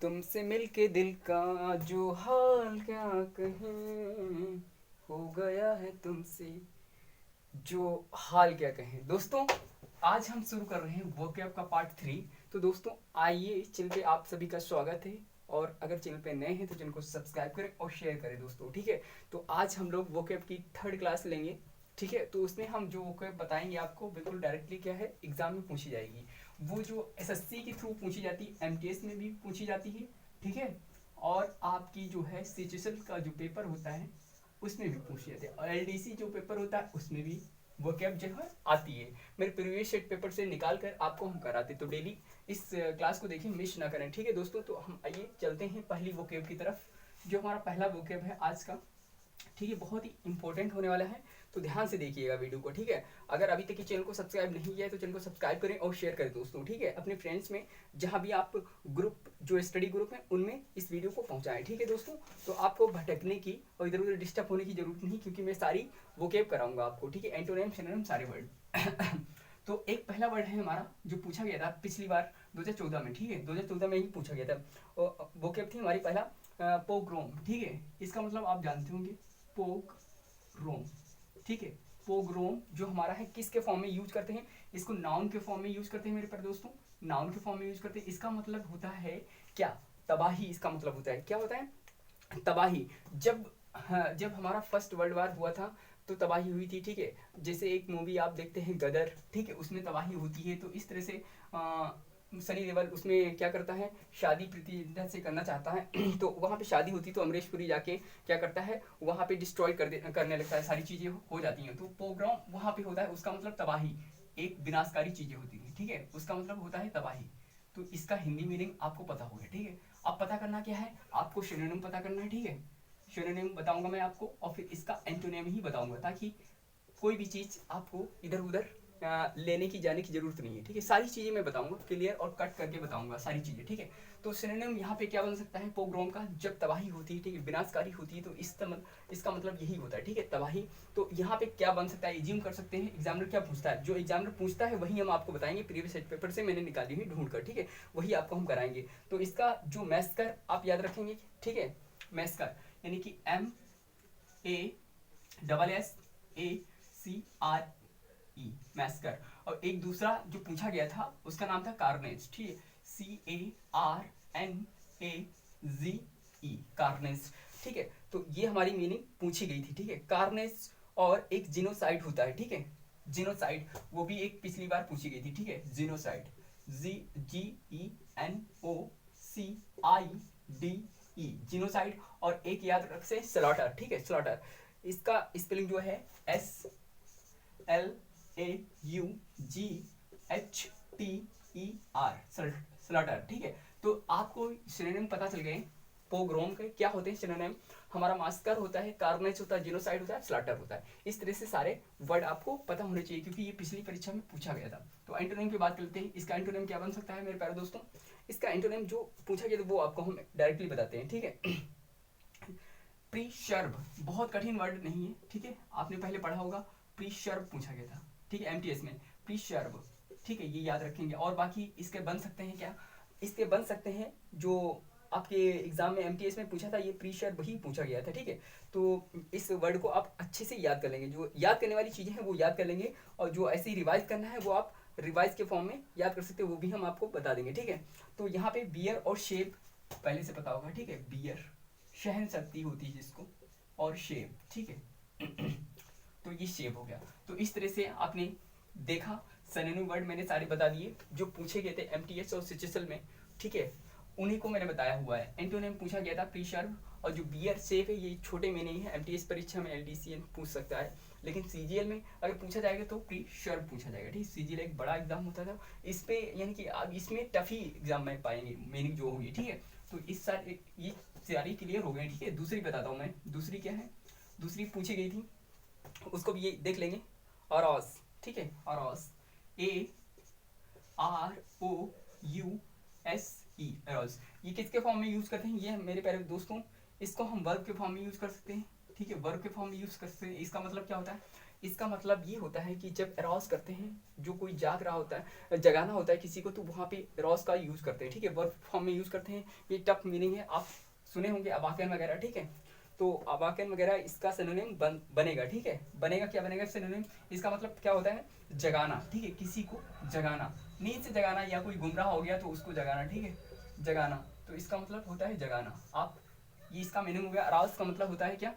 तुमसे मिलके दिल का जो हाल क्या कहें, हो गया है तुमसे जो हाल क्या कहें। दोस्तों, आज हम शुरू कर रहे हैं वोकैब का पार्ट 3। तो दोस्तों, आइए चैनल पे आप सभी का स्वागत है। और अगर चैनल पे नए हैं तो चैनल को सब्सक्राइब करें और शेयर करें दोस्तों, ठीक है। तो आज हम लोग वोकैब की 3rd क्लास लेंगे, ठीक है। तो उसमें हम जो वोकैब बताएंगे आपको बिल्कुल डायरेक्टली क्या है एग्जाम में पूछी जाएगी। वो जो एसएससी के थ्रू पूछी जाती है, एमटीएस में भी पूछी जाती है, ठीक है। और आपकी जो है सीचुएशन का जो पेपर होता है उसमें भी पूछी जाती है, और एलडीसी जो पेपर होता है उसमें भी वो कैब जो है आती है। मेरे प्रीवियस सेट पेपर से निकाल कर आपको हम कराते, तो डेली इस क्लास को देखिए, मिस ना करें, ठीक है दोस्तों। तो हम आइए चलते हैं पहली वो कैब की तरफ। जो हमारा पहला वो कैब है आज का, ठीक है, बहुत ही इंपॉर्टेंट होने वाला है। तो ध्यान से देखिएगा वीडियो को, ठीक है। अगर अभी तक चैनल को सब्सक्राइब नहीं किया है तो चैनल को सब्सक्राइब करें और शेयर करें दोस्तों, ठीक है। अपने फ्रेंड्स में जहां भी आप ग्रुप, जो स्टडी ग्रुप है उनमें इस वीडियो को पहुंचाएं, ठीक है दोस्तों। तो आपको भटकने की और इधर उधर डिस्टर्ब होने की जरूरत नहीं, क्योंकि मैं सारी वोकेब कराऊंगा आपको, ठीक है। एंटोनिम सिनोनिम सारे वर्ड। तो एक पहला वर्ड है हमारा जो पूछा गया था पिछली बार 2014 में, ठीक है। 2014 में ही पूछा गया था। वोकेब थी हमारी पहला पोग्रोम, ठीक है। इसका मतलब आप जानते होंगे, पोग्रोम, ठीक है। पोग्रोम जो हमारा है किसके फॉर्म में यूज करते हैं, इसको नाउन के फॉर्म में यूज करते हैं मेरे प्यारे दोस्तों, नाउन के फॉर्म में यूज करते हैं। इसका मतलब होता है क्या, तबाही। इसका मतलब होता है क्या, होता है तबाही। जब हाँ, जब हमारा फर्स्ट वर्ल्ड वार हुआ था तो तबाही हुई थी, ठीक है। जैसे एक मूवी आप देखते हैं गदर, ठीक है, उसमें तबाही होती है। तो इस तरह से सनी देओल उसमें क्या करता है, शादी प्रीति से करना चाहता है। तो वहाँ पे शादी होती है, तो अमरीश पुरी जाके क्या करता है, वहाँ पे डिस्ट्रॉय करने लगता है, सारी चीज़ें हो जाती हैं। तो प्रोग्राम वहाँ पे होता है, उसका मतलब तबाही, एक विनाशकारी चीज़ें होती हैं, ठीक है। उसका मतलब होता है तबाही। तो इसका हिंदी मीनिंग आपको पता हो गया, ठीक है। अब पता करना क्या है, आपको सिनोनिम पता करना है, ठीक है। सिनोनिम बताऊंगा मैं आपको, और फिर इसका एंटोनिम ही बताऊंगा, ताकि कोई भी चीज़ आपको इधर उधर लेने की जाने की जरूरत नहीं है, ठीक है। सारी चीज़ें मैं बताऊंगा, क्लियर और कट करके बताऊंगा सारी चीज़ें, ठीक है। तो सिनोनिम यहाँ पे क्या बन सकता है, पोग्राम का जब तबाही होती है, ठीक है, विनाशकारी होती है, तो इसका मतलब यही होता है, ठीक है, तबाही। तो यहाँ पे क्या बन सकता है, एज्यूम कर सकते हैं एग्जामिनर क्या पूछता है। जो एग्जामिनर पूछता है वही हम आपको बताएंगे, प्रीवियस सेट पेपर से मैंने निकाली हुई ढूंढ कर, ठीक है, वही आपको हम कराएंगे। तो इसका जो मैस्कर आप याद रखेंगे, ठीक है। मैस्कर यानी कि MESSACRE, मैस्कर। और एक दूसरा जो पूछा गया था उसका नाम था कार्नेज, ठीक है, CARNAZE, कार्नेज, ठीक है। तो ये हमारी मीनिंग पूछी गई थी, ठीक है, कार्नेज। और एक जिनोसाइड होता है, ठीक है, जिनोसाइड, वो भी एक पिछली बार पूछी गई थी, ठीक है। Genocide, GENOCIDE, genocide. और एक याद रख से स्लॉटर, ठीक है, स्लॉटर। इसका स्पेलिंग जो है SLAUGHTER, स्लॉटर, ठीक है। तो आपको सिनोनिम पता चल गए पोग्रोम के क्या होते हैं सिनोनिम। हमारा मास्कर होता है, कार्नेज होता है, जिनोसाइड होता है, स्लॉटर होता है। इस तरह से सारे वर्ड आपको पता होने चाहिए, क्योंकि ये पिछली परीक्षा में पूछा गया था। तो एंटोनिम की बात करते हैं, इसका एंटोनिम क्या बन सकता है मेरे प्यारे दोस्तों। इसका एंटोनिम जो पूछा गया था वो आपको हम डायरेक्टली बताते हैं, ठीक है। प्रीशर्व बहुत कठिन वर्ड नहीं है, ठीक है, आपने पहले पढ़ा होगा। प्रीशर्व पूछा गया था, ठीक है, एमटीएस में। प्रीशर्व, ठीक है, ये याद रखेंगे। और बाकी इसके बन सकते हैं क्या, इसके बन सकते हैं जो आपके एग्जाम में एमटीएस में पूछा था, ये प्रीशर्व ही पूछा गया था, ठीक है। तो इस वर्ड को आप अच्छे से याद कर लेंगे, जो याद करने वाली चीज़ें हैं वो याद कर लेंगे, और जो ऐसे ही रिवाइज करना है वो आप रिवाइज के फॉर्म में याद कर सकते हैं, वो भी हम आपको बता देंगे, ठीक है। तो यहाँ पे बियर और शेप पहले से पता होगा, ठीक है। बियर सहन शक्ति होती है जिसको, और शेप, ठीक है। तो ये शेप हो गया। तो इस तरह से आपने देखा, सिनोनिम वर्ड मैंने सारे बता दिए जो पूछे गए थे एमटीएस और सिचुएशन में, ठीक है, उन्हीं को मैंने बताया हुआ है। एंटोनिम पूछा गया था प्रीशर्व, और जो बियर सेफ है ये छोटे में नहीं है, एमटीएस परीक्षा में एलडीसी पूछ सकता है, लेकिन सीजीएल में अगर पूछा जाएगा तो प्रीशर्व पूछा जाएगा, ठीक। सीजीएल एक बड़ा एग्जाम होता था, इस पे यानी कि आप इसमें टफ ही एग्जाम में पाएंगे मीनिंग जो होगी, ठीक है। तो इस सारे ये सारी क्लियर हो गए, ठीक है। दूसरी बताता हूँ मैं, दूसरी क्या है, दूसरी पूछी गई थी, उसको भी ये देख लेंगे। ऑरोस, ठीक है, ऑरोस, AROUSE, एरोस। ये किसके फॉर्म में यूज करते हैं, ये मेरे प्यारे दोस्तों, इसको हम वर्ब के फॉर्म में यूज कर सकते हैं, ठीक है, वर्ब के फॉर्म में यूज कर सकते हैं। इसका मतलब क्या होता है, इसका मतलब ये होता है कि जब अराउज करते हैं, जो कोई जाग रहा होता है, जगाना होता है किसी को, तो वहाँ पे अराउज का यूज़ करते हैं, ठीक है, वर्ब फॉर्म में यूज़ करते हैं। ये टफ मीनिंग है, आप सुने होंगे अबाकन वगैरह, ठीक है। तो अबाकन वगैरह इसका सिनोनिम बनेगा, ठीक है। बनेगा, क्या बनेगा सिनोनिम? इसका मतलब क्या होता है? जगाना, ठीक है, किसी को जगाना, नींद से जगाना, या कोई गुमराह हो गया तो उसको जगाना, ठीक है, जगाना। तो इसका मतलब होता है जगाना। आप ये इसका मीनिंग हो गया। अराउज का मतलब होता है क्या?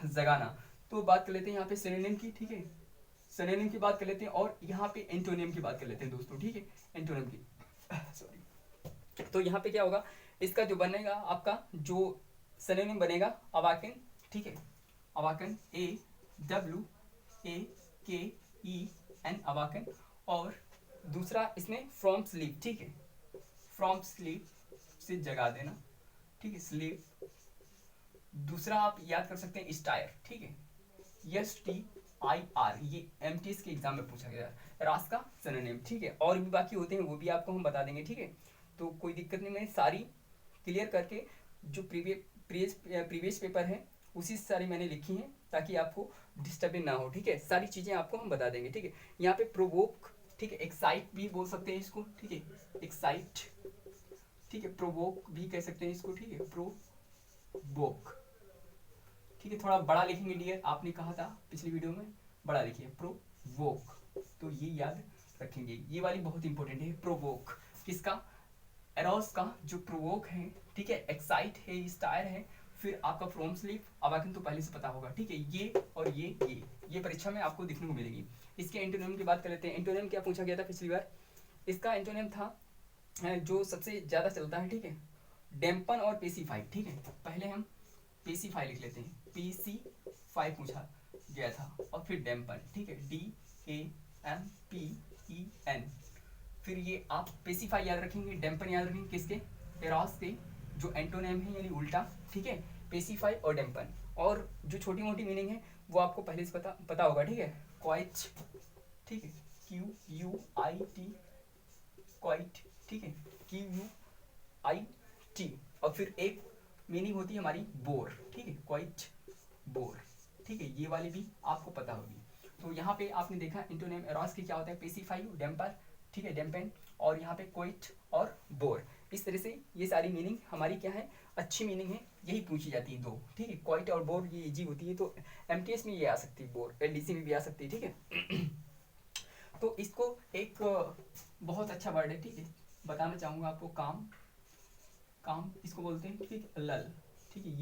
जगाना। तो बात कर लेते हैं यहाँ पे सिनोनिम की, ठीक है, सिनोनिम की बात कर लेते हैं, और यहाँ पे एंटोनियम की बात कर लेते हैं दोस्तों, ठीक है, एंटोनियम की। सॉरी। तो यहाँ पे क्या होगा, इसका जो बनेगा आपका जो सिनोनिम बनेगा अवाकन, ठीक है, अवाकन, AWAKEN, अवाकन। और दूसरा इसमें फ्रॉम स्लीप, ठीक है, फ्रॉम स्लीप से जगा देना, ठीक है, स्लीप। दूसरा आप याद कर सकते हैं स्टायर, ठीक है, STIR, ये MTS के एग्जाम में पूछा गया रास का सिनोनिम, ठीक है। और भी बाकी होते हैं, वो भी आपको हम बता देंगे, ठीक है। तो कोई दिक्कत नहीं, मैंने सारी क्लियर करके जो प्रीवियस पेपर है उसी से सारी मैंने लिखी हैं, ताकि आपको डिस्टर्बिंग ना हो, ठीक है। सारी चीज़ें आपको हम बता देंगे, ठीक है। यहाँ पे प्रोवोक, ठीक है, एक्साइट भी बोल सकते हैं इसको, ठीक है, एक्साइट, ठीक है, प्रोवोक भी कह सकते हैं इसको, ठीक है, प्रोवोक, ठीक है। थोड़ा बड़ा लिखेंगे डियर, आपने कहा था पिछली वीडियो में बड़ा लिखिए, प्रोवोक, तो ये याद रखेंगे। ये वाली बहुत इंपॉर्टेंट है, प्रोवोक किसका? एरोस का जो प्रोवोक है, ठीक है, एक्साइट है, स्टायर है, फिर आपका फ्रॉम स्लीप, अवाकन तो पहले से पता होगा, ठीक है। ये और ये परीक्षा में आपको दिखने को मिलेगी। इसके एंटोनिम की बात कर लेते हैं। एंटोनिम क्या पूछा गया था पिछली बार? इसका एंटोनिम था जो सबसे ज़्यादा चलता है, ठीक है, डेम्पन और पेसिफाई, ठीक है। पहले हम पेसिफाई लिख लेते हैं, पेसिफाई पूछा गया था, और फिर डेम्पन, ठीक है, DAMPEN। फिर ये आप पेसिफाई याद रखेंगे, डेम्पन याद रखेंगे, किसके? एरोस के, जो एंटोनिम है यानी उल्टा, ठीक है, पेसिफाई और डेम्पन। और जो छोटी मोटी मीनिंग है वो आपको पहले से पता होगा, ठीक है, क्वाइट, ठीक है, QUIT, क्वाइट, ठीक है, QUIT। और फिर एक मीनिंग होती है हमारी बोर, ठीक है, क्वाइट बोर, ठीक है, ये वाली भी आपको पता होगी। तो यहाँ पे आपने देखा एंटोनिम एरोस के क्या होता है, पेसिफाई, डेम्पर, ठीक है, डेम्पेन, और यहाँ पे क्वाइट और बोर। इस तरह से ये सारी मीनिंग हमारी क्या है, अच्छी मीनिंग है, यही पूछी जाती है दो, ठीक है। क्वाइट और बोर ये इजी होती है, तो MTS में ये आ सकती है, बोर LDC में भी आ सकती है, ठीक है। तो इसको एक बहुत अच्छा वर्ड है, ठीक है, बताना चाहूँगा आपको, काम, काम इसको बोलते हैं, ठीक है, लल, ठीक है,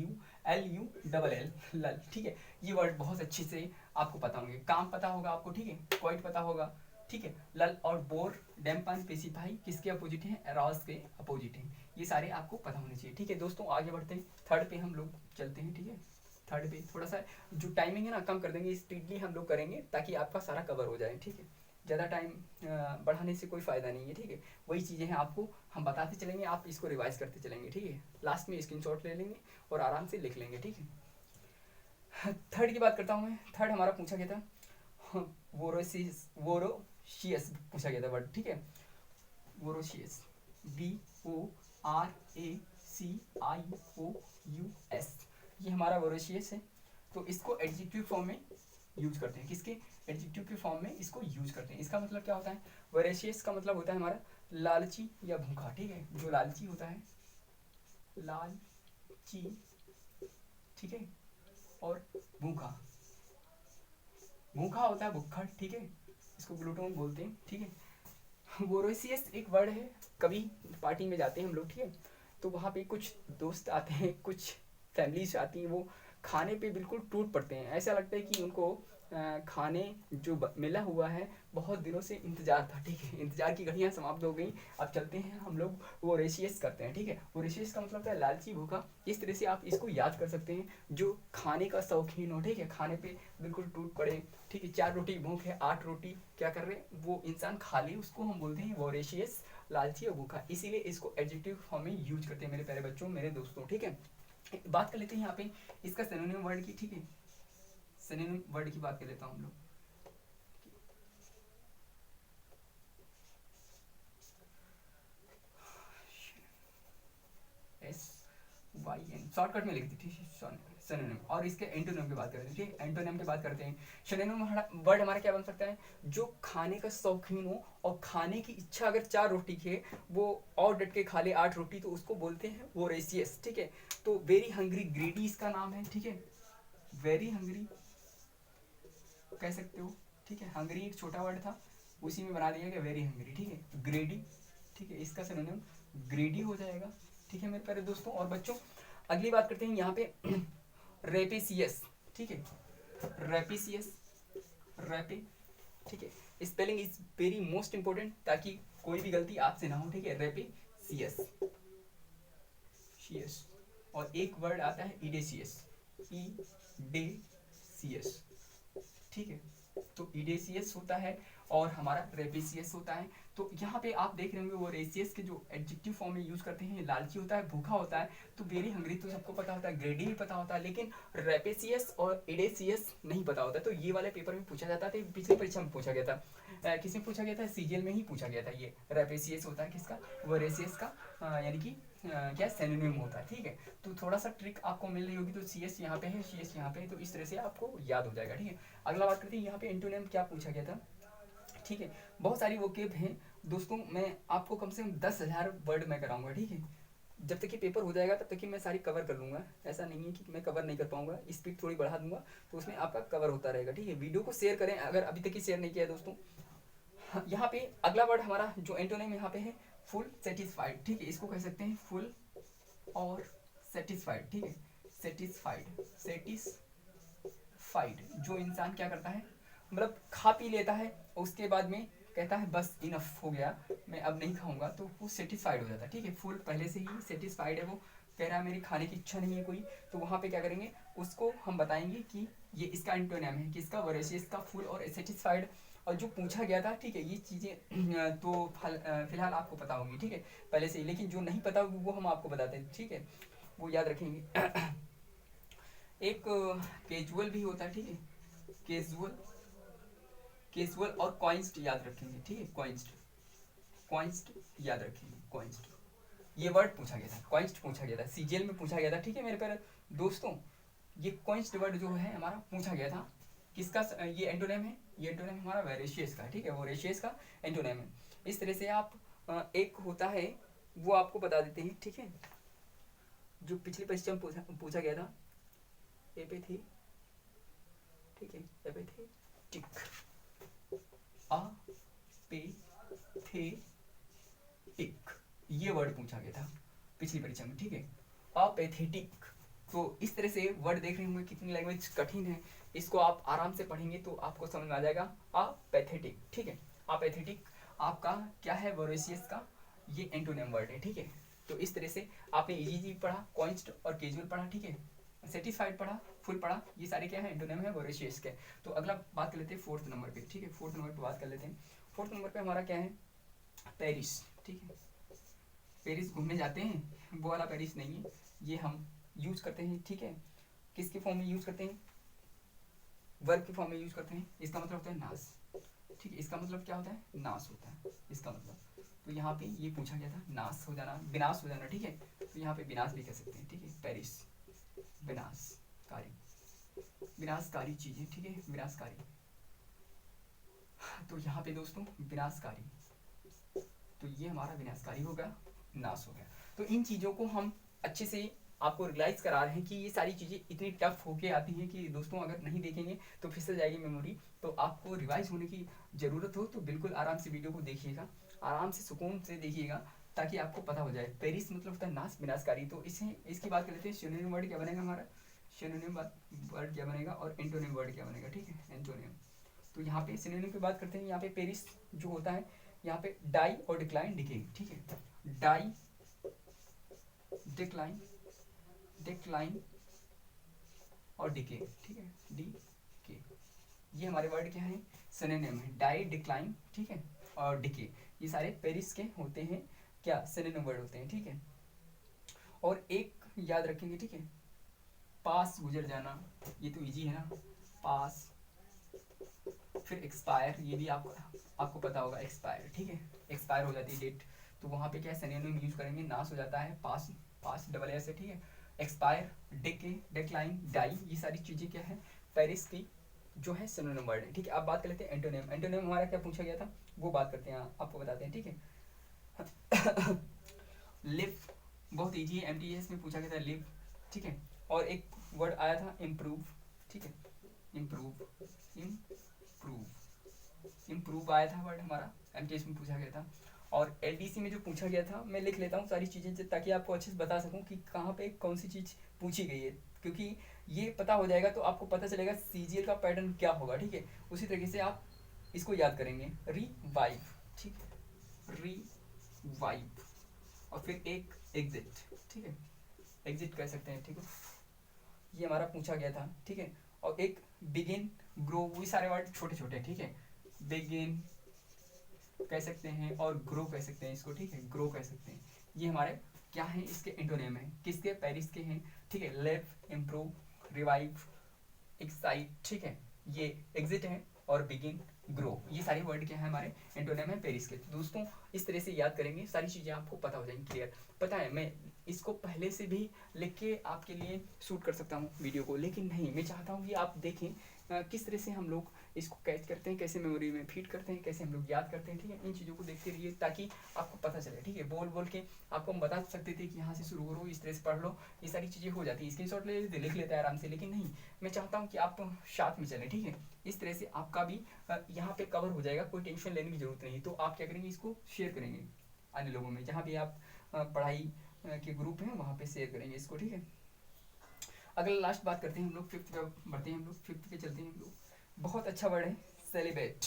LULL, लल, ठीक है। ये वर्ड बहुत अच्छे से आपको पता होंगे, काम पता होगा आपको, ठीक है, क्वाइट पता होगा, ठीक है, लल और बोर, डेम्पन, पेसिफाई किसके अपोजिट हैं? एरोस के अपोजिट हैं। ये सारे आपको पता होने चाहिए, ठीक है दोस्तों। आगे बढ़ते हैं, थर्ड पे हम लोग चलते हैं, ठीक है। थर्ड पे थोड़ा सा जो टाइमिंग है ना कम कर देंगे, स्पीडली हम लोग करेंगे ताकि आपका सारा कवर हो जाए, ठीक है। ज़्यादा टाइम बढ़ाने से कोई फ़ायदा नहीं है, ठीक है। वही चीज़ें हैं आपको हम बताते चलेंगे, आप इसको रिवाइज करते चलेंगे, ठीक है। लास्ट में स्क्रीनशॉट ले लेंगे और आराम से लिख लेंगे, ठीक है। थर्ड की बात करता हूँ मैं। थर्ड हमारा पूछा गया था वोरोशियस पूछा गया था वर्ड, ठीक है, वोरोशियस, VORACIOUS, ये हमारा वोरोशियस है। तो इसको एडजेक्टिव फॉर्म में यूज करते हैं, किसके? एडजेक्टिव के फॉर्म में इसको यूज करते हैं। इसका मतलब क्या होता है? वोरेशियस का मतलब होता है हमारा लालची या भूखा, ठीक है, जो लालची होता है, लालची, ठीक है, और भूखा, भूखा होता है भुक्खड़, ठीक है, इसको ग्लूटोन बोलते हैं, ठीक है। वोरेशियस एक वर्ड है, कभी पार्टी में जाते हैं हम लोग, ठीक है, तो वहाँ पे कुछ दोस्त आते हैं, कुछ फैमिलीज आती हैं, वो खाने पे बिल्कुल टूट पड़ते हैं, ऐसा लगता है कि उनको खाने जो मिला हुआ है बहुत दिनों से इंतजार था, ठीक है, इंतजार की घड़ियां समाप्त हो गई, अब चलते हैं हम लोग वोरेशियस करते हैं, ठीक है। वोरेशियस का मतलब है लालची, भूखा। इस तरह से आप इसको याद कर सकते हैं, जो खाने का शौकीन हो, ठीक है, खाने पे बिल्कुल टूट पड़े, ठीक है, 4 रोटी भूख है, 8 रोटी क्या कर रहे हैं वो इंसान खा ले, उसको हम बोलते हैं वोरेशियस, लालची और भूखा। इसीलिए इसको एडजेक्टिव फॉर्म में यूज करते हैं मेरे प्यारे बच्चों, मेरे दोस्तों, ठीक है। बात कर लेते हैं यहाँ पे इसका सिनोनिम वर्ड की, ठीक है, सिनोनिम वर्ड की बात कर लेता हूँ हम लोग। SYN शॉर्टकट में लिख दी, ठीक है, सिनोनिम। और इसके एंटोनिम की बात करते हैं, ठीक है, एंटोनिम की बात करते हैं। सिनोनिम वर्ड हमारा क्या बन सकता है, जो खाने का शौकीन हो और खाने की इच्छा अगर 4 रोटी के वो और डट के खा ले 8 रोटी, तो उसको बोलते हैं वोरेशियस, ठीक है। तो वेरी हंग्री, ग्रीडी इसका नाम है, ठीक है, वेरी हंग्री कह सकते हो, ठीक है। हंग्री एक छोटा वर्ड था, उसी में बना दिया गया वेरी हंग्री, ठीक है। ग्रेडी, ठीक है, इसका सिनोनिम ग्रेडी हो जाएगा, ठीक है मेरे प्यारे दोस्तों और बच्चों। अगली बात करते हैं यहाँ पे रेपिसियस, ठीक है, रेपिसियस, रैपे, ठीक है। Spelling is very most important, ताकि कोई भी गलती आपसे ना हो, ठीक है। रेपिसियस, शियस। और एक वर्ड आता है इडेसियस, ई डे सी एस, ठीक है। तो इडेसियस होता है और हमारा रेपिसियस होता है। तो यहाँ पे आप देख रहे होंगे वो रेसियस के जो एडजेक्टिव फॉर्म में यूज करते हैं, लालची होता है, भूखा होता है। तो वेरी हंग्री तो सबको पता होता है, ग्रेडी भी पता होता है, लेकिन रेपिसियस और इडेसियस नहीं पता होता। तो ये वाले पेपर में पूछा जाता था, पिछली परीक्षा में पूछा गया था, किसमें पूछा गया था, सीजीएल में ही पूछा गया था। ये रेपिसियस होता है किसका, वो रेसियस का, यानी कि क्या सिनोनिम होता है, ठीक है। तो थोड़ा सा ट्रिक आपको मिल रही होगी, तो सी एस यहाँ पे है, सी एस यहाँ पे है, तो इस तरह से आपको याद हो जाएगा, ठीक है। अगला बात करते हैं यहाँ पे एंटोनिम क्या पूछा गया था, ठीक है। बहुत सारी वोकेब हैं दोस्तों, मैं आपको कम से कम 10,000 वर्ड में कराऊंगा, ठीक है। जब तक कि पेपर हो जाएगा तब तक कि मैं सारी कवर कर लूँगा, ऐसा नहीं है कि मैं कवर नहीं कर पाऊंगा, स्पीड थोड़ी बढ़ा दूंगा तो उसमें आपका कवर होता रहेगा, ठीक है। वीडियो को शेयर करें अगर अभी तक ही शेयर नहीं किया है दोस्तों। यहाँ पे अगला वर्ड हमारा जो एंटोनिम यहाँ पे है फुल सेटिस्फाइड, ठीक है, इसको कह सकते हैं फुल और सेटिस्फाइड, ठीक है। सेटिस्फाइड, सेटिस्फाइड, जो इंसान क्या करता है, मतलब खा पी लेता है और उसके बाद में कहता है बस इनफ हो गया, मैं अब नहीं खाऊंगा, तो वो सेटिस्फाइड हो जाता है, ठीक है। फुल पहले से ही सेटिस्फाइड है, वो कह रहा है मेरी खाने की इच्छा नहीं है कोई, तो वहाँ पे क्या करेंगे, उसको हम बताएंगे कि ये इसका एंटोनिम है, किसका, वोरेशियस का, फुल और सेटिस्फाइड। और जो पूछा गया था, ठीक है, ये चीज़ें तो फिलहाल आपको पता होंगी, ठीक है, पहले से ही, लेकिन जो नहीं पता वो हम आपको बताते हैं, ठीक है, वो याद रखेंगे। एक कैजुअल भी होता है, ठीक है, कैजुअल, कैजुअल और कॉइंस्ट याद रखेंगे, ठीक है, कॉइंस्ट, कॉइंस्ट याद रखेंगे, कॉइंस्ट, ये वर्ड पूछा गया था, कॉइंस्ट पूछा गया था, सीजीएल में पूछा गया था, ठीक है मेरे प्यारे दोस्तों। ये कॉइंस्ट वर्ड जो है हमारा पूछा गया था, किसका, ये एंटोनिम है, ये एंटोनिम हमारा वोरेशियस का, ठीक है, वोरेशियस का एंटोनिम है। इस तरह से आप एक होता है वो आपको बता देते हैं, ठीक है, जो पिछली परीक्षा में पूछा गया था, एपेथी, ठीक है, एपेथेटिक, अ पे थे टिक, ये वर्ड पूछा गया था पिछली परीक्षा में, ठीक है, अपेथेटिक। तो इस तरह से वर्ड देख रहे होंगे कितनी लैंग्वेज कठिन है, इसको आप आराम से पढ़ेंगे तो आपको समझ में आ जाएगा। अपेथेटिक, ठीक है, अपेथेटिक आपका क्या है, वोरेशियस का ये एंटोनिम वर्ड है, ठीक है। तो इस तरह से आपने इजी पढ़ा, कॉइंस्ट और कैजुअल पढ़ा, ठीक है, सेटिस्फाइड पढ़ा, फुल पढ़ा, ये सारे क्या है, एंटोनिम है वोरेशियस के। तो अगला बात कर लेते हैं 4th नंबर पे, ठीक है, 4th नंबर पे बात कर लेते हैं। 4th नंबर पे हमारा क्या है, पेरिस, ठीक है, पेरिस घूमने जाते हैं, वो वाला पेरिस नहीं है, ये हम यूज करते हैं, ठीक है, किसके फॉर्म में यूज करते हैं, वर्ब के फॉर्म में यूज करते हैं, इसका मतलब होता है नाश, ठीक है, इसका मतलब क्या होता है, नाश होता है इसका मतलब। तो यहाँ पे ये पूछा गया था, नाश हो जाना, विनाश हो जाना, ठीक है, तो यहाँ पे विनाश भी कह सकते हैं, ठीक है, पेरिस, विनाशकारी, विनाशकारी चीजें, ठीक है, विनाशकारी। तो यहाँ पे दोस्तों विनाशकारी, तो ये हमारा विनाशकारी हो गया, नाश हो गया। तो इन चीज़ों को हम अच्छे से आपको रियलाइज करा रहे हैं कि ये सारी चीज़ें इतनी टफ होके आती हैं कि दोस्तों अगर नहीं देखेंगे तो फिसल जाएगी मेमोरी। तो आपको रिवाइज होने की ज़रूरत हो तो बिल्कुल आराम से वीडियो को देखिएगा, आराम से सुकून से देखिएगा, ताकि आपको पता हो जाए। पेरिस मतलब होता है नाश, विनाशकारी। तो इसे इसकी बात कर लेते हैं, सिनोनिम वर्ड क्या बनेगा हमारा, सिनोनिम वर्ड क्या बनेगा और एंटोनिम वर्ड क्या बनेगा, ठीक है, एंटोनिम। तो यहाँ पे सिनोनिम की बात करते हैं, यहाँ पे पेरिस जो होता है, यहाँ पे डाई और डिक्लाइन, डिके, ठीक है, डाई, डिक्लाइन, डिक्लाइन और डिके, ठीक है, डी के, ये हमारे वर्ड क्या है, सिनोनिम है, डाई, डिक्लाइन, ठीक है, और डिके, ये सारे पेरिस के होते हैं, क्या सिनोनिम वर्ड होते हैं, ठीक है। और एक याद रखेंगे, ठीक है, पास, गुजर जाना, ये तो इजी है ना, पास। फिर एक्सपायर, ये भी आपको पता होगा, एक्सपायर, ठीक है, एक्सपायर हो जाती है डेट, तो वहाँ पे क्या है, सिनोनिम यूज करेंगे, नाश हो जाता है, पास, पास डबल एस है, ठीक है, एक्सपायर, डिके, डेक्लाइन, डाई, ये सारी चीज़ें क्या है पेरिस की जो है सिनोनिम वर्ड है। ठीक है, अब बात कर लेते हैं एंटोनिम। एंटोनिम हमारा क्या पूछा गया था वो बात करते हैं, आपको बताते हैं। ठीक है लिव बहुत ईजी है, एमटीएस में पूछा गया था लिव। ठीक है, और एक वर्ड आया था इम्प्रूव। ठीक है, इम्प्रूव, इम्प्रूव, इम्प्रूव आया था वर्ड हमारा, एमटीएस में पूछा गया था। और एलडीसी में जो पूछा गया था मैं लिख लेता हूँ सारी चीज़ें ताकि आपको अच्छे से बता सकूँ कि कहाँ पे कौन सी चीज़ पूछी गई है, क्योंकि ये पता हो जाएगा तो आपको पता चलेगा सीजीएल का पैटर्न क्या होगा। ठीक है, उसी तरीके से आप इसको याद करेंगे। रिवाइव, ठीक है, रिवाइव, और फिर एक एग्जिट। ठीक है, एग्जिट कह सकते हैं। ठीक है, ये हमारा पूछा गया था। ठीक है, और एक बिगिन, ग्रो, वो सारे वर्ड छोटे छोटे हैं। ठीक है, बिगिन कह सकते हैं और ग्रो कह सकते हैं इसको। ठीक है, ग्रो कह सकते हैं। ये हमारे क्या है, इसके एंटोनिम है, किसके, पेरिस के हैं। ठीक है, लिव, इम्प्रूव, रिवाइव, एक्साइट। ठीक है, ये एग्जिट है, और बिगिन, ग्रो, ये सारे वर्ड क्या है हमारे एंटोनिम है पेरिस के। दोस्तों इस तरह से याद करेंगे, सारी चीज़ें आपको पता हो जाएंगी क्लियर। पता है मैं इसको पहले से भी लिख के आपके लिए शूट कर सकता हूँ वीडियो को, लेकिन नहीं, मैं चाहता हूँ कि आप देखें किस तरह से हम लोग इसको कैच करते हैं, कैसे मेमोरी में फीड करते हैं, कैसे हम लोग याद करते हैं। ठीक है, इन चीज़ों को देखते रहिए ताकि आपको पता चले। ठीक है, बोल बोल के आपको हम बता सकते थे कि यहाँ से शुरू करो, इस तरह से पढ़ लो, ये सारी चीज़ें हो जाती है, स्क्रीनशॉट ले लेते, लिख लेते हैं आराम से, लेकिन नहीं, मैं चाहता हूँ कि आप साथ में चलें। ठीक है, इस तरह से आपका भी यहाँ पे कवर हो जाएगा, कोई टेंशन लेने की जरूरत नहीं। तो आप क्या करेंगे, इसको शेयर करेंगे अन्य लोगों में, जहाँ भी आप पढ़ाई के ग्रुप हैं वहाँ पे शेयर करेंगे इसको। ठीक है, अगला लास्ट बात करते हैं हम लोग, फिफ्थ पे बढ़ते हैं हम लोग, फिफ्थ पे चलते हैं हम लोग। बहुत अच्छा वर्ड है सेलिब्रेट।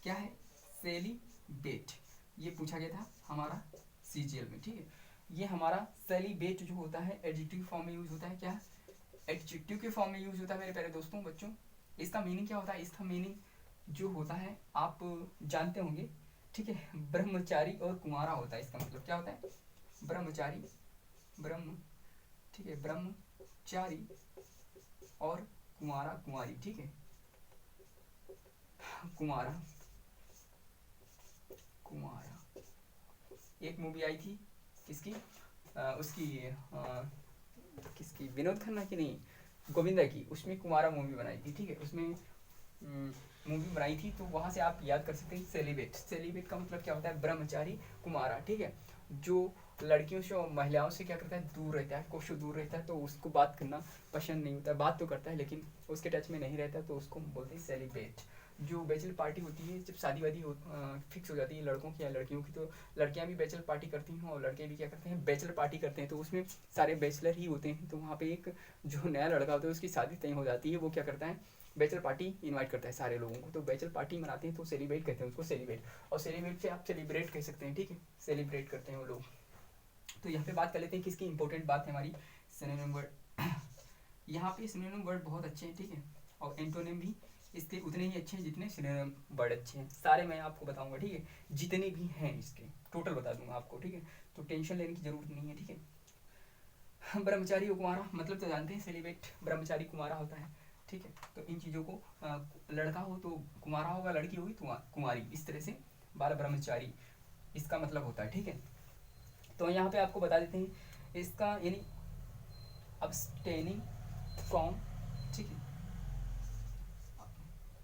क्या है, सेलिब्रेट, ये पूछा गया था हमारा सीजीएल में। ठीक है, ये हमारा सेलिब्रेट जो होता है एडजेक्टिव फॉर्म में यूज होता है। क्या, एडजेक्टिव के फॉर्म में यूज होता है मेरे प्यारे दोस्तों बच्चों। इसका मीनिंग क्या होता है, इसका मीनिंग जो होता है आप जानते होंगे। ठीक है, ब्रह्मचारी और कुंवारा होता है। इसका मतलब क्या होता है, ब्रह्मचारी, ब्रह्म, ठीक है, ब्रह्मचारी और कुंवारा, कुंवारी। ठीक है, कुमारा, कुमारा, एक मूवी आई थी किसकी, उसकी किसकी, विनोद खन्ना की नहीं, गोविंदा की, उसमें कुमारा मूवी बनाई थी। ठीक है, उसमें मूवी बनाई थी, तो वहाँ से आप याद कर सकते हैं सेलिब्रेट। सेलिब्रेट का मतलब क्या होता है, ब्रह्मचारी, कुमारा। ठीक है, जो लड़कियों से और महिलाओं से क्या करता है, दूर रहता है, कोसों दूर रहता है, तो उसको बात करना पसंद नहीं होता है। बात तो करता है लेकिन उसके टच में नहीं रहता, तो उसको बोलते हैं सेलिब्रेट। जो बैचलर पार्टी होती है, जब शादी वादी फिक्स हो जाती है लड़कों की या लड़कियों की, तो लड़कियां भी बैचलर पार्टी करती हैं और लड़के भी क्या करते हैं, बैचलर पार्टी करते हैं। तो उसमें सारे बैचलर ही होते हैं, तो वहाँ पे एक जो नया लड़का होता है उसकी शादी तय हो जाती है, वो क्या करता है, बैचलर पार्टी इनवाइट करता है सारे लोगों को, तो बैचलर पार्टी मनाते हैं, तो सेलिब्रेट कहते हैं उसको, सेलिब्रेट। और सेलिब्रेट से आप सेलिब्रेट कह सकते हैं। ठीक है, सेलिब्रेट करते हैं वो लोग। तो यहाँ पे बात कर लेते हैं किसकी इंपॉर्टेंट बात है हमारी, सिनोनिम वर्ड। यहाँ पे सिनोनिम वर्ड बहुत अच्छे हैं। ठीक है, और एंटोनिम भी इसके उतने ही अच्छे हैं जितने सिनोनिम वर्ड अच्छे हैं। सारे मैं आपको बताऊंगा। ठीक है, जितने भी हैं इसके टोटल बता दूंगा आपको। ठीक है, तो टेंशन लेने की जरूरत नहीं है। ठीक है, ब्रह्मचारी और कुमारा मतलब तो जानते हैं, सेलिब्रेट ब्रह्मचारी कुमारा होता है। ठीक है, तो इन चीज़ों को लड़का हो तो कुमारा होगा, लड़की होगी तो कुमारी, इस तरह से बाल ब्रह्मचारी इसका मतलब होता है। ठीक है, तो यहाँ पे आपको बता देते हैं इसका यानी अब्सटेनिंग फ्रॉम। ठीक है,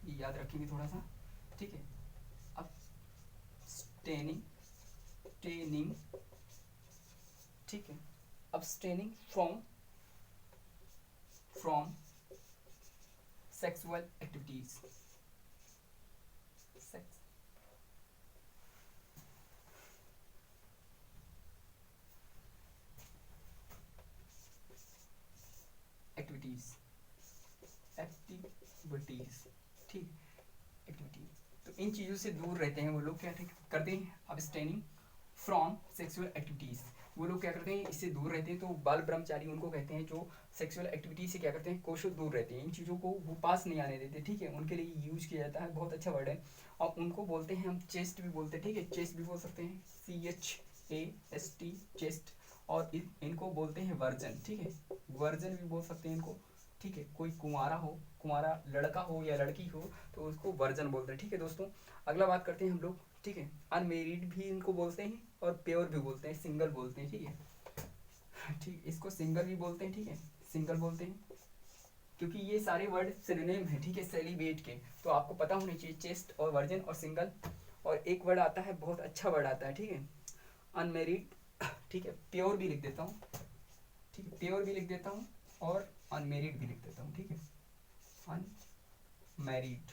ये याद रखेंगे थोड़ा सा। ठीक है, अब्सटेनिंग, टेनिंग, ठीक है, abstaining from, from sexual activities, sex activities, activities, ठीक, एक्टिविटीज। तो इन चीज़ों से दूर रहते हैं वो लोग, क्या करते हैं, अब्सटेनिंग फ्रॉम सेक्सुअल एक्टिविटीज़। वो लोग क्या करते हैं, इससे दूर रहते हैं। तो बाल ब्रह्मचारी उनको कहते हैं जो सेक्सुअल एक्टिविटी से क्या करते हैं, कोसों दूर रहते हैं, इन चीज़ों को वो पास नहीं आने देते। ठीक है, उनके लिए यूज किया जाता है, बहुत अच्छा वर्ड है। और उनको बोलते हैं हम चेस्ट भी बोलते हैं। ठीक है, चेस्ट भी बोल सकते हैं, CHAST, चेस्ट। और इनको बोलते हैं वर्जन। ठीक है, वर्जन भी बोल सकते हैं इनको। ठीक है, कोई कुंवारा हो, कुंवारा लड़का हो या लड़की हो, तो उसको वर्जन बोलते हैं। ठीक है दोस्तों, अगला बात करते हैं हम लोग। ठीक है, अनमेरिड भी इनको बोलते हैं और प्योर भी बोलते हैं, सिंगल बोलते हैं। ठीक है, ठीक, इसको इसको सिंगल भी बोलते हैं, ठीक है, सिंगल बोलते हैं, क्योंकि ये सारे वर्ड सिनोनिम है, ठीक है, सेलिब्रेट के। तो आपको पता होना चाहिए चेस्ट और वर्जन और सिंगल। और एक वर्ड आता है, बहुत अच्छा वर्ड आता है, ठीक है, अनमेरिड, ठीक है, प्योर भी लिख देता हूँ, ठीक है, प्योर भी लिख देता हूँ और अनमेरिड भी लिख देता हूँ, ठीक है, अनमेरिड,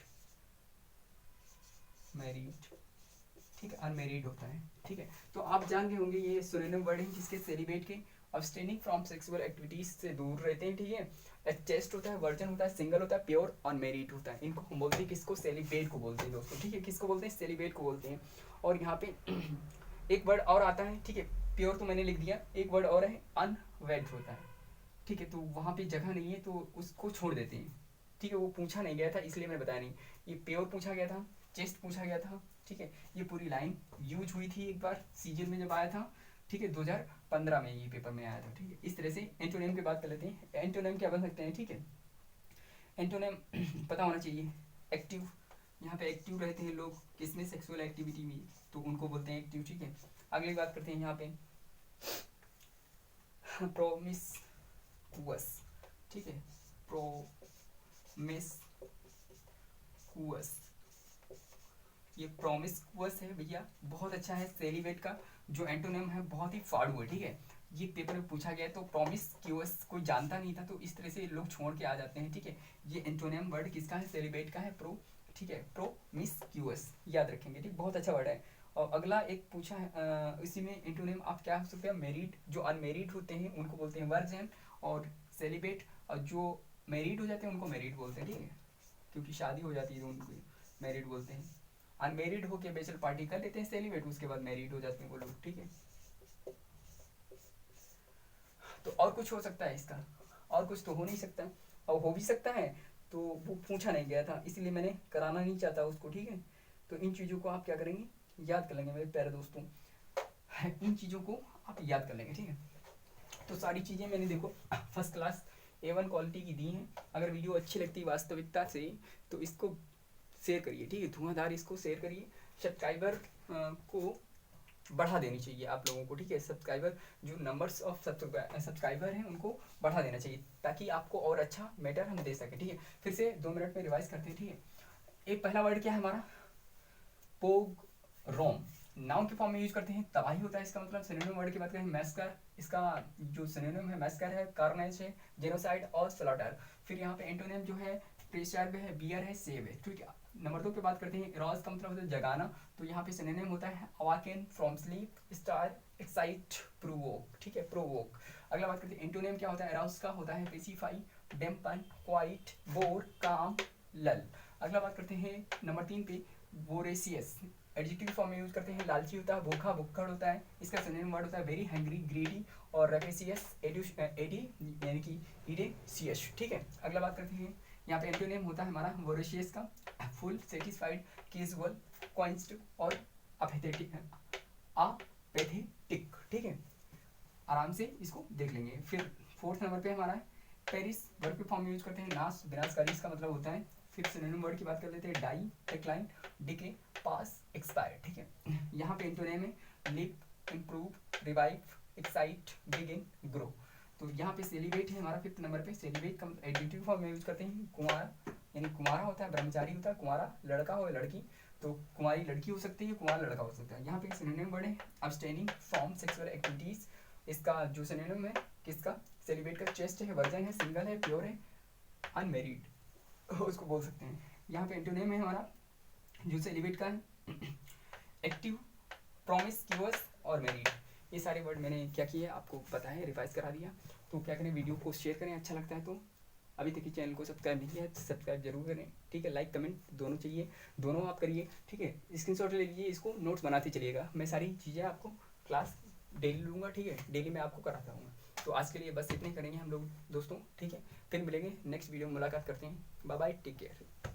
मैरिड, ठीक है, अनमेरिड होता है, ठीक है। तो आप जान गए होंगे ये सिनोनिम वर्ड है जिसके सेलिब्रेट के अब्सटेनिंग फ्रॉम सेक्सुअल एक्टिविटीज से दूर रहते हैं, ठीक है। चेस्ट होता है, वर्जन होता है, सिंगल होता है, प्योर, अनमेरिड होता है। इनको हम बोलते हैं, किसको, सेलिब्रेट को बोलते हैं दोस्तों, ठीक है, किसको बोलते हैं, सेलिब्रेट को बोलते हैं। और यहाँ पे एक वर्ड और आता है, ठीक है, प्योर तो मैंने लिख दिया, एक वर्ड और है अनवेड होता है, ठीक है। तो वहाँ पे जगह नहीं है तो उसको छोड़ देते हैं, ठीक है, वो पूछा नहीं गया था इसलिए मैंने बताया नहीं। ये प्योर पूछा गया था, चेस्ट पूछा गया था, ठीक है। ये पूरी लाइन यूज हुई थी एक बार सीजन में जब आया था, ठीक है, 2015 में ये पेपर में आया था, ठीक है। इस तरह से एंटोनिम की बात कर लेते हैं। एंटोनिम क्या बन सकते हैं, ठीक है, एंटोनिम पता होना चाहिए। एक्टिव, यहाँ पे एक्टिव रहते हैं लोग किसमें, सेक्सुअल एक्टिविटी में, तो उनको बोलते हैं एक्टिव, ठीक है। अगली बात करते हैं यहाँ पे प्रोमिस्कुअस, ठीक है, प्रोमिस्कुअस, ये प्रोमिस्कुअस है भैया, बहुत अच्छा है। सेलिब्रेट का जो एंटोनिम है बहुत ही फाड़ू है, ठीक है। ये पेपर में पूछा गया तो प्रोमिस्क्यूअस कोई जानता नहीं था, तो इस तरह से लोग छोड़ के आ जाते हैं, ठीक है। ये एंटोनिम वर्ड किसका है, सेलिब्रेट का है, ठीक है, प्रोमिस्क्यूअस, याद रखेंगे, ठीक, बहुत अच्छा वर्ड है। और अगला एक पूछा है इसी में एंटोनिम आप क्या हो सकते हैं, मेरिड, जो अनमेरिड होते हैं उनको बोलते हैं वर्जिन, और सेलिब्रेट, और जो मेरिड हो जाते हैं उनको मेरिड बोलते हैं, ठीक है, क्योंकि शादी हो जाती है तो उनको मेरिड बोलते हैं। अनमेरिड होके बैचलर पार्टी कर लेते हैं सेलिब्रेट, उसके बाद मैरिड हो जाते हैं वो लोग, ठीक है। तो और कुछ हो सकता है इसका, और कुछ तो हो नहीं सकता, और हो भी सकता है तो वो पूछा नहीं गया था इसलिए मैंने कराना नहीं चाहता उसको, ठीक है। तो इन चीज़ों को आप क्या करेंगे, याद कर लेंगे मेरे प्यारे दोस्तों, इन चीज़ों को आप याद कर लेंगे, ठीक है। तो सारी चीज़ें मैंने देखो फर्स्ट क्लास A1 क्वालिटी की दी हैं। अगर वीडियो अच्छी लगती है वास्तविकता से तो इसको शेयर करिए, ठीक है, धुआंधार इसको शेयर करिए। सब्सक्राइबर को बढ़ा देनी चाहिए आप लोगों को, ठीक है, सब्सक्राइबर जो नंबर्स ऑफ सब्सक्राइबर हैं उनको बढ़ा देना चाहिए ताकि आपको और अच्छा मैटर हम दे सकें, ठीक है। फिर से 2 मिनट में रिवाइज करते हैं, ठीक है। एक पहला वर्ड क्या है हमारा, पोग्रोम, नाउन के फॉर्म में यूज करते हैं, तबाही होता है इसका मतलब। सिनोनिम वर्ड की बात करें, मैस्कर, इसका जो सिनोनिम है मैस्कर है, कार्नेज है, जेनोसाइड और स्लॉटर। फिर यहाँ पे एंटोनिम जो है प्रेस्क्राइब है, बियर है, सेव है, ठीक है। नंबर 2 पे बात करते हैं, इरोज का मतलब होता है जगाना, तो यहाँ पे सिनोनिम होता है awaken, from sleep, stir, excite, provoke, ठीक है, प्रोवोक। अगला बात करते हैं एंटोनिम क्या होता है, अराउज का होता है पेसिफाई, डेम्पन, क्वाइट, बोर, काम, लल। अगला बात करते हैं नंबर 3 पे, वोरेसियस, एडजेक्टिव फॉर्म में यूज करते हैं, लालची होता है, भूखा, भुक्खड़ होता है, इसका सिनोनिम वर्ड होता है वेरी हैंग्री, ग्रीडी, और रेपेसियस, एडी यानी कि इडेसियस, ठीक है। अगला बात करते हैं यहाँ पे एंटोनिम होता है हमारा वोरेशियस का, फुल, सेटिस्फाइड, कैजुअल, क्वाइंस्ड और अपेथेटिक, अपेथेटिक, ठीक है। आराम से इसको देख लेंगे। फिर 4th नंबर पे हमारा है पेरिस, वर्ब के फॉर्म में यूज करते हैं, नाश, विनाशकारी इसका मतलब होता है। फिर सिनोनिम वर्ड की बात कर लेते हैं, डाई, डिक्लाइन, डिके, पास, एक्सपायर, ठीक है। यहाँ पे एंटोनिम है live, improve, revive, excite, begin, grow. तो यहाँ पे सेलिब्रेट है हमारा 5th नंबर पे। सेलिब्रेट का एडजेक्टिव फॉर्म में यूज करते हैं, कुमार, यानी कुमारा होता है, ब्रह्मचारी होता है, कुमारा लड़का हो या लड़की, तो कुमारी लड़की हो सकती है, कुमार लड़का हो सकता है। यहाँ पे सिनोनिम वर्ड है अब्सटेनिंग फ्रॉम सेक्सुअल एक्टिविटीज, इसका जो सिनोनिम है किसका, सेलिब्रेट का, चेस्ट है, वर्जन है, सिंगल है, प्योर है, अनमेरिड उसको बोल सकते हैं। यहाँ पे एंटोनिम है हमारा जो सेलिब्रेट का है एक्टिव, प्रोमिस्क्यूअस और मैरिड। ये सारे वर्ड मैंने क्या किया आपको पता है, रिवाइज करा दिया। तो क्या करें, वीडियो को शेयर करें अच्छा लगता है तो। अभी तक चैनल को सब्सक्राइब नहीं किया है तो सब्सक्राइब जरूर करें, ठीक है। लाइक कमेंट दोनों चाहिए, दोनों आप करिए, ठीक है। स्क्रीनशॉट ले लीजिए, इसको नोट्स बनाते चलिएगा। मैं सारी चीज़ें आपको क्लास डेली लूँगा, ठीक है, डेली मैं आपको कराता हूँ। तो आज के लिए बस इतने करेंगे हम लोग दोस्तों, ठीक है। फिर मिलेंगे नेक्स्ट वीडियो में, मुलाकात करते हैं। Bye bye, take care.